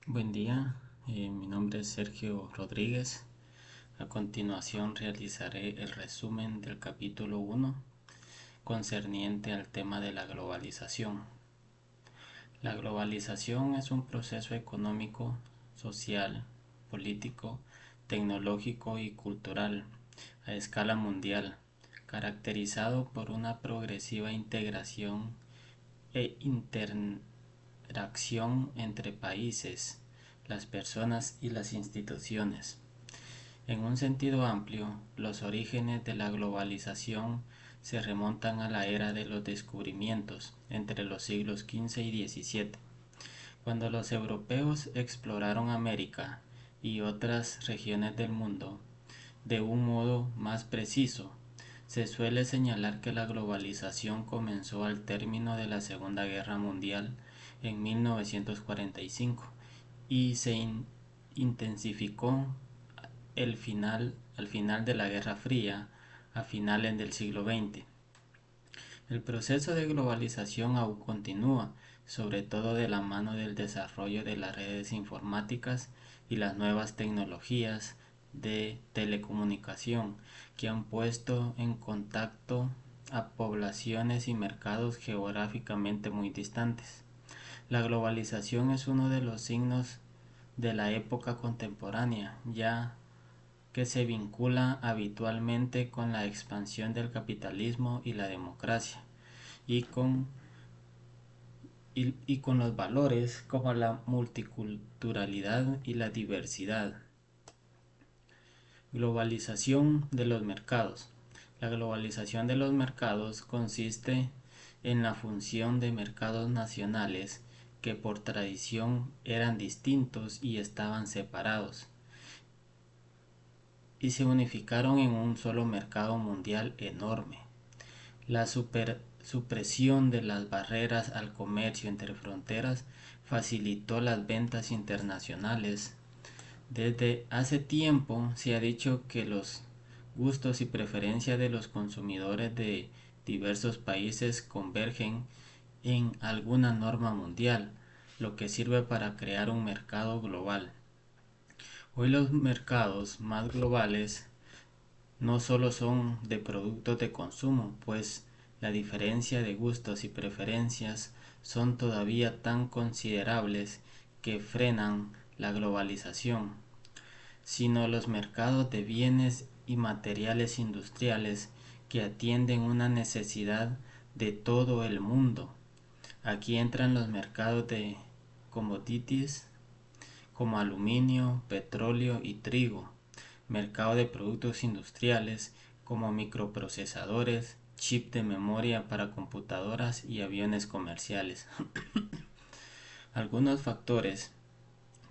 Buen día, mi nombre es Sergio Rodríguez. A continuación realizaré el resumen del capítulo 1 concerniente al tema de la globalización. La globalización es un proceso económico, social, político, tecnológico y cultural a escala mundial, caracterizado por una progresiva integración e interacción entre países, las personas y las instituciones. En un sentido amplio, los orígenes de la globalización se remontan a la era de los descubrimientos entre los siglos XV y XVII, cuando los europeos exploraron América y otras regiones del mundo de un modo más preciso. Se suele señalar que la globalización comenzó al término de la Segunda Guerra Mundial en 1945 y se intensificó al final de la Guerra Fría, a finales del siglo XX. El proceso de globalización aún continúa, sobre todo de la mano del desarrollo de las redes informáticas y las nuevas tecnologías de telecomunicación que han puesto en contacto a poblaciones y mercados geográficamente muy distantes. La globalización es uno de los signos de la época contemporánea, ya que se vincula habitualmente con la expansión del capitalismo y la democracia, y con los valores como la multiculturalidad y la diversidad. Globalización de los mercados. La globalización de los mercados consiste en la función de mercados nacionales que por tradición eran distintos y estaban separados, y se unificaron en un solo mercado mundial enorme. La supresión de las barreras al comercio entre fronteras facilitó las ventas internacionales. Desde hace tiempo se ha dicho que los gustos y preferencias de los consumidores de diversos países convergen en alguna norma mundial, lo que sirve para crear un mercado global. Hoy los mercados más globales no solo son de productos de consumo, pues la diferencia de gustos y preferencias son todavía tan considerables que frenan la globalización, sino los mercados de bienes y materiales industriales que atienden una necesidad de todo el mundo. Aquí entran los mercados de commodities como aluminio, petróleo y trigo, mercado de productos industriales como microprocesadores, chip de memoria para computadoras y aviones comerciales. Algunos factores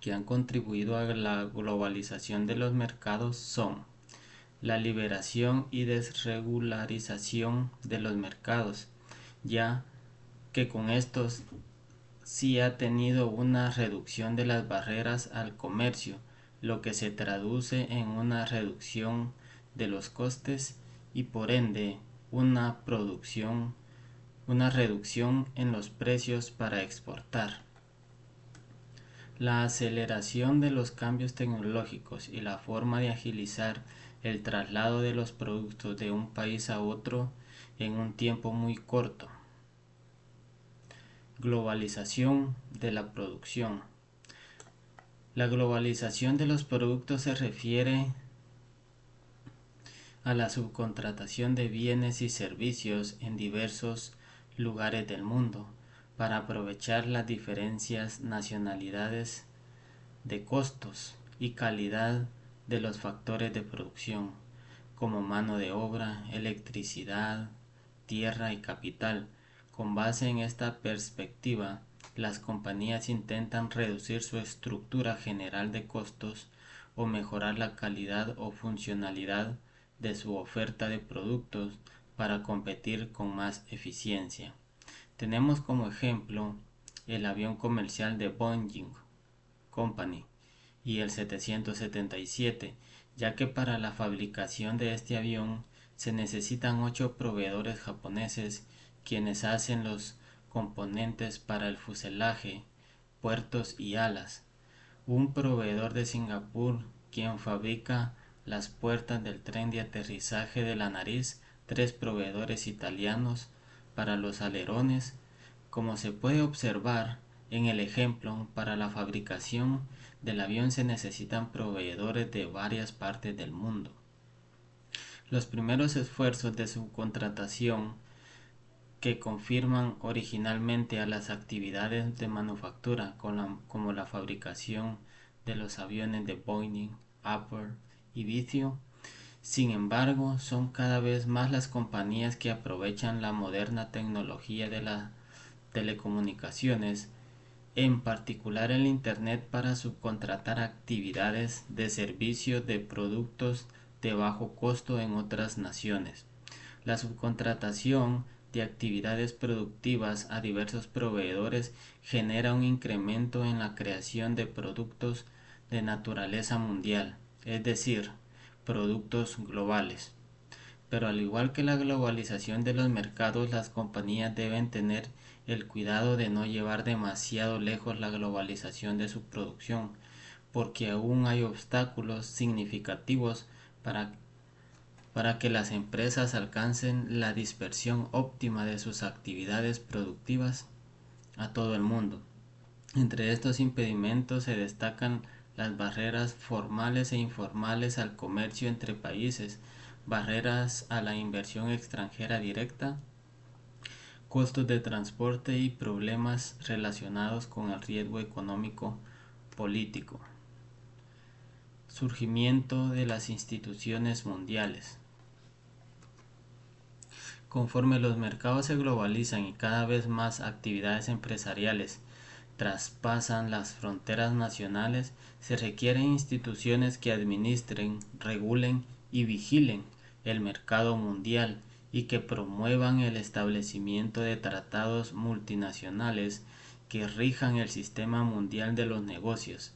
que han contribuido a la globalización de los mercados son la liberación y desregularización de los mercados, ya que con estos sí ha tenido una reducción de las barreras al comercio, lo que se traduce en una reducción de los costes y por ende una producción, una reducción en los precios para exportar. La aceleración de los cambios tecnológicos y la forma de agilizar el traslado de los productos de un país a otro en un tiempo muy corto. Globalización de la producción. La globalización de los productos se refiere a la subcontratación de bienes y servicios en diversos lugares del mundo para aprovechar las diferencias nacionalidades de costos y calidad de los factores de producción, como mano de obra, electricidad, tierra y capital. Con base en esta perspectiva, las compañías intentan reducir su estructura general de costos o mejorar la calidad o funcionalidad de su oferta de productos para competir con más eficiencia. Tenemos como ejemplo el avión comercial de Boeing Company y el 777, ya que para la fabricación de este avión se necesitan 8 proveedores japoneses quienes hacen los componentes para el fuselaje, puertos y alas. un proveedor de Singapur quien fabrica las puertas del tren de aterrizaje de la nariz, 3 proveedores italianos para los alerones. Como se puede observar en el ejemplo, para la fabricación del avión se necesitan proveedores de varias partes del mundo. Los primeros esfuerzos de subcontratación que confirman originalmente a las actividades de manufactura como la fabricación de los aviones de Boeing, Apple y Vicio. Sin embargo, son cada vez más las compañías que aprovechan la moderna tecnología de las telecomunicaciones, en particular el Internet, para subcontratar actividades de servicio de productos de bajo costo en otras naciones. La subcontratación de actividades productivas a diversos proveedores genera un incremento en la creación de productos de naturaleza mundial, es decir, productos globales. Pero al igual que la globalización de los mercados, las compañías deben tener el cuidado de no llevar demasiado lejos la globalización de su producción, porque aún hay obstáculos significativos para que las empresas alcancen la dispersión óptima de sus actividades productivas a todo el mundo. Entre estos impedimentos se destacan las barreras formales e informales al comercio entre países, barreras a la inversión extranjera directa, costos de transporte y problemas relacionados con el riesgo económico político. Surgimiento de las instituciones mundiales. Conforme los mercados se globalizan y cada vez más actividades empresariales traspasan las fronteras nacionales, se requieren instituciones que administren, regulen y vigilen el mercado mundial y que promuevan el establecimiento de tratados multinacionales que rijan el sistema mundial de los negocios.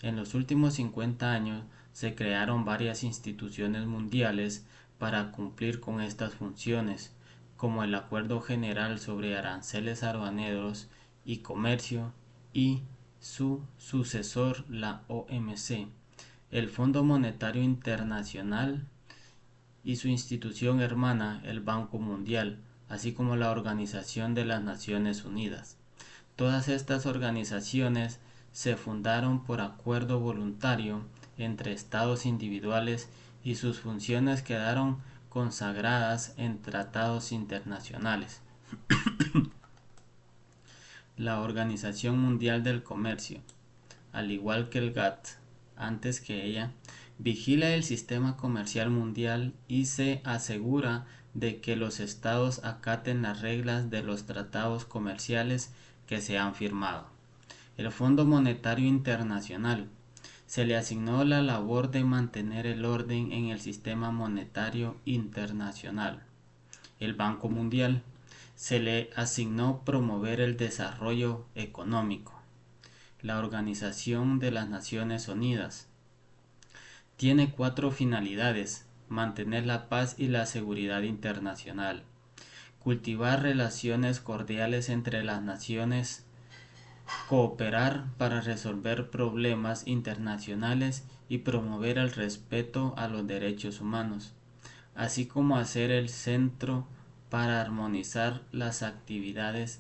En los últimos 50 años se crearon varias instituciones mundiales para cumplir con estas funciones, como el Acuerdo General sobre Aranceles Aduaneros y Comercio y su sucesor, la OMC, el Fondo Monetario Internacional y su institución hermana, el Banco Mundial, así como la Organización de las Naciones Unidas. Todas estas organizaciones se fundaron por acuerdo voluntario entre estados individuales y sus funciones quedaron consagradas en tratados internacionales. La Organización Mundial del Comercio, al igual que el GATT antes que ella, vigila el sistema comercial mundial y se asegura de que los estados acaten las reglas de los tratados comerciales que se han firmado. El Fondo Monetario Internacional se le asignó la labor de mantener el orden en el sistema monetario internacional. El Banco Mundial se le asignó promover el desarrollo económico. La Organización de las Naciones Unidas tiene 4 finalidades: mantener la paz y la seguridad internacional, cultivar relaciones cordiales entre las naciones, cooperar para resolver problemas internacionales y promover el respeto a los derechos humanos, así como hacer el centro para armonizar las actividades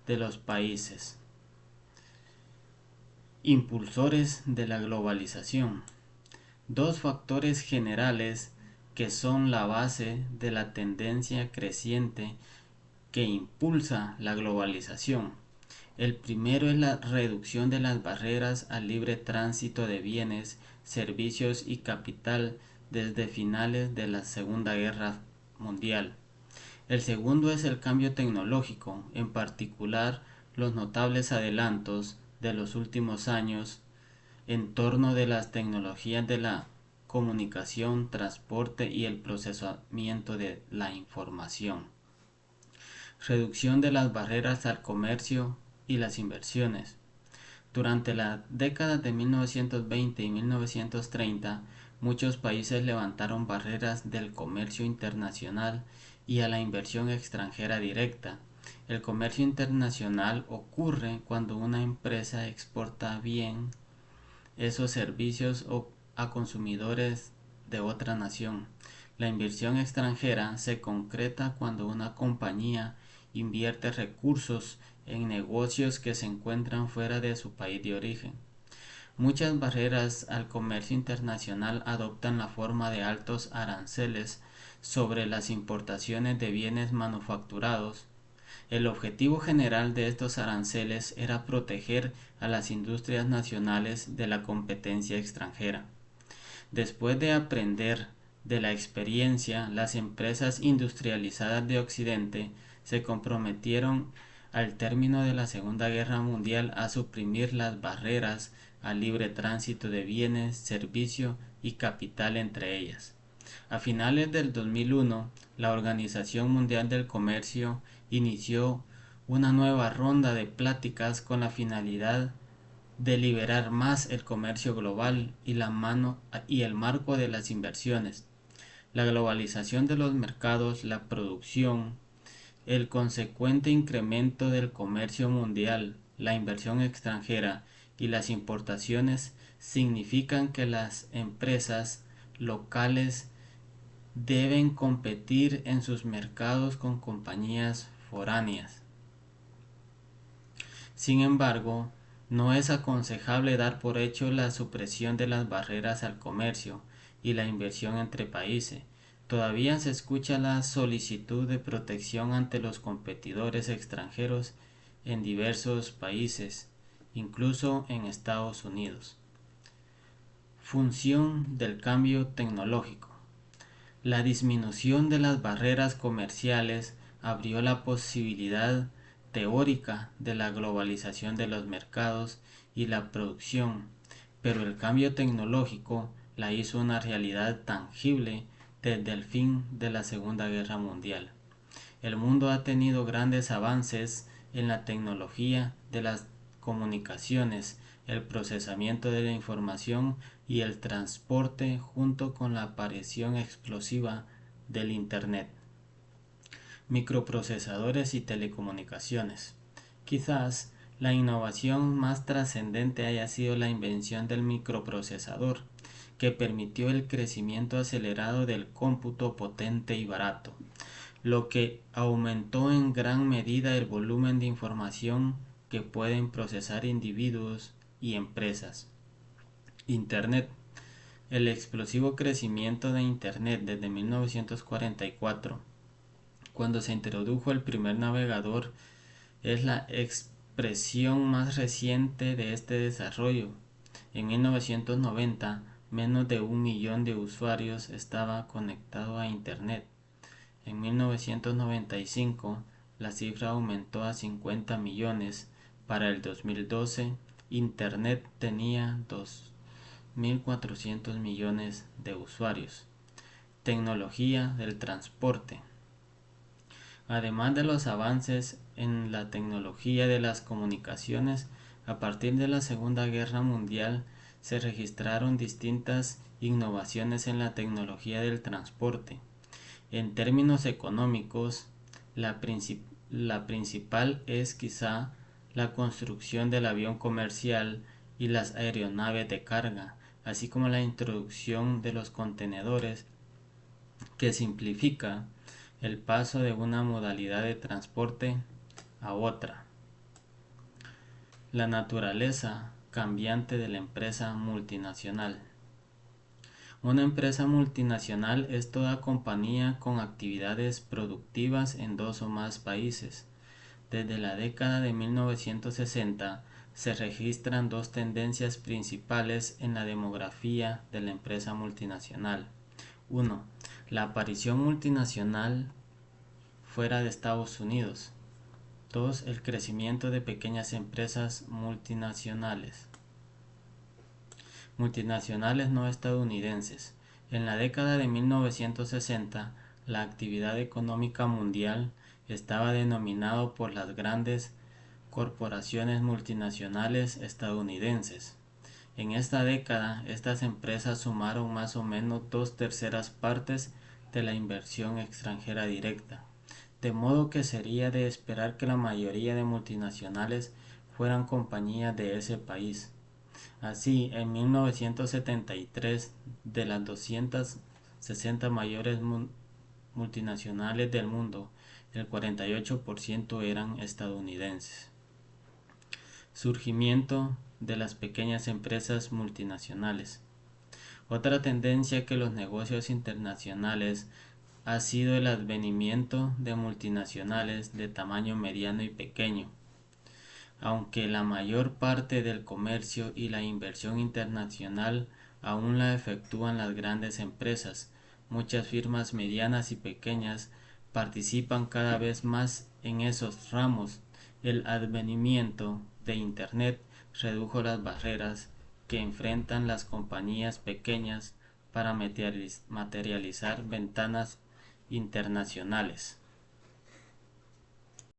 de los países. Impulsores de la globalización. 2 factores generales que son la base de la tendencia creciente que impulsa la globalización. El primero es la reducción de las barreras al libre tránsito de bienes, servicios y capital desde finales de la Segunda Guerra Mundial. El segundo es el cambio tecnológico, en particular los notables adelantos de los últimos años en torno de las tecnologías de la comunicación, transporte y el procesamiento de la información. Reducción de las barreras al comercio y las inversiones. Durante la década de 1920 y 1930, muchos países levantaron barreras del comercio internacional y a la inversión extranjera directa. El comercio internacional ocurre cuando una empresa exporta bien esos servicios o a consumidores de otra nación. La inversión extranjera se concreta cuando una compañía invierte recursos en negocios que se encuentran fuera de su país de origen. Muchas barreras al comercio internacional adoptan la forma de altos aranceles sobre las importaciones de bienes manufacturados. El objetivo general de estos aranceles era proteger a las industrias nacionales de la competencia extranjera. Después de aprender de la experiencia, las empresas industrializadas de Occidente se comprometieron al término de la Segunda Guerra Mundial a suprimir las barreras al libre tránsito de bienes, servicios y capital entre ellas. A finales del 2001, la Organización Mundial del Comercio inició una nueva ronda de pláticas con la finalidad de liberar más el comercio global y el marco de las inversiones. La globalización de los mercados, la producción, el consecuente incremento del comercio mundial, la inversión extranjera y las importaciones significan que las empresas locales deben competir en sus mercados con compañías foráneas. Sin embargo, no es aconsejable dar por hecho la supresión de las barreras al comercio y la inversión entre países. Todavía se escucha la solicitud de protección ante los competidores extranjeros en diversos países, incluso en Estados Unidos. Función del cambio tecnológico. La disminución de las barreras comerciales abrió la posibilidad teórica de la globalización de los mercados y la producción, pero el cambio tecnológico la hizo una realidad tangible desde el fin de la Segunda Guerra Mundial. El mundo ha tenido grandes avances en la tecnología de las comunicaciones, el procesamiento de la información y el transporte junto con la aparición explosiva del Internet. Microprocesadores y telecomunicaciones. Quizás la innovación más trascendente haya sido la invención del microprocesador, que permitió el crecimiento acelerado del cómputo potente y barato, lo que aumentó en gran medida el volumen de información que pueden procesar individuos y empresas. Internet. El explosivo crecimiento de Internet desde 1944, cuando se introdujo el primer navegador, es la expresión más reciente de este desarrollo. En 1990, menos de 1 millón de usuarios estaba conectado a Internet. En 1995, la cifra aumentó a 50 millones. Para el 2012, Internet tenía 2.400 millones de usuarios. Tecnología del transporte. Además de los avances en la tecnología de las comunicaciones, a partir de la Segunda Guerra Mundial se registraron distintas innovaciones en la tecnología del transporte. En términos económicos, la principal es quizá la construcción del avión comercial y las aeronaves de carga, así como la introducción de los contenedores, que simplifica el paso de una modalidad de transporte a otra. La naturaleza cambiante de la empresa multinacional. Una empresa multinacional es toda compañía con actividades productivas en 2 o más países. Desde la década de 1960 se registran 2 tendencias principales en la demografía de la empresa multinacional. 1. La aparición multinacional fuera de Estados Unidos. 2. El crecimiento de pequeñas empresas multinacionales no estadounidenses. En la década de 1960, la actividad económica mundial estaba denominado por las grandes corporaciones multinacionales estadounidenses. En esta década, estas empresas sumaron más o menos 2/3 partes de la inversión extranjera directa, de modo que sería de esperar que la mayoría de multinacionales fueran compañías de ese país. Así, en 1973, de las 260 mayores multinacionales del mundo, el 48% eran estadounidenses. Surgimiento de las pequeñas empresas multinacionales. Otra tendencia que los negocios internacionales ha sido el advenimiento de multinacionales de tamaño mediano y pequeño. Aunque la mayor parte del comercio y la inversión internacional aún la efectúan las grandes empresas, muchas firmas medianas y pequeñas participan cada vez más en esos ramos. El advenimiento de Internet redujo las barreras que enfrentan las compañías pequeñas para materializar ventanas internacionales.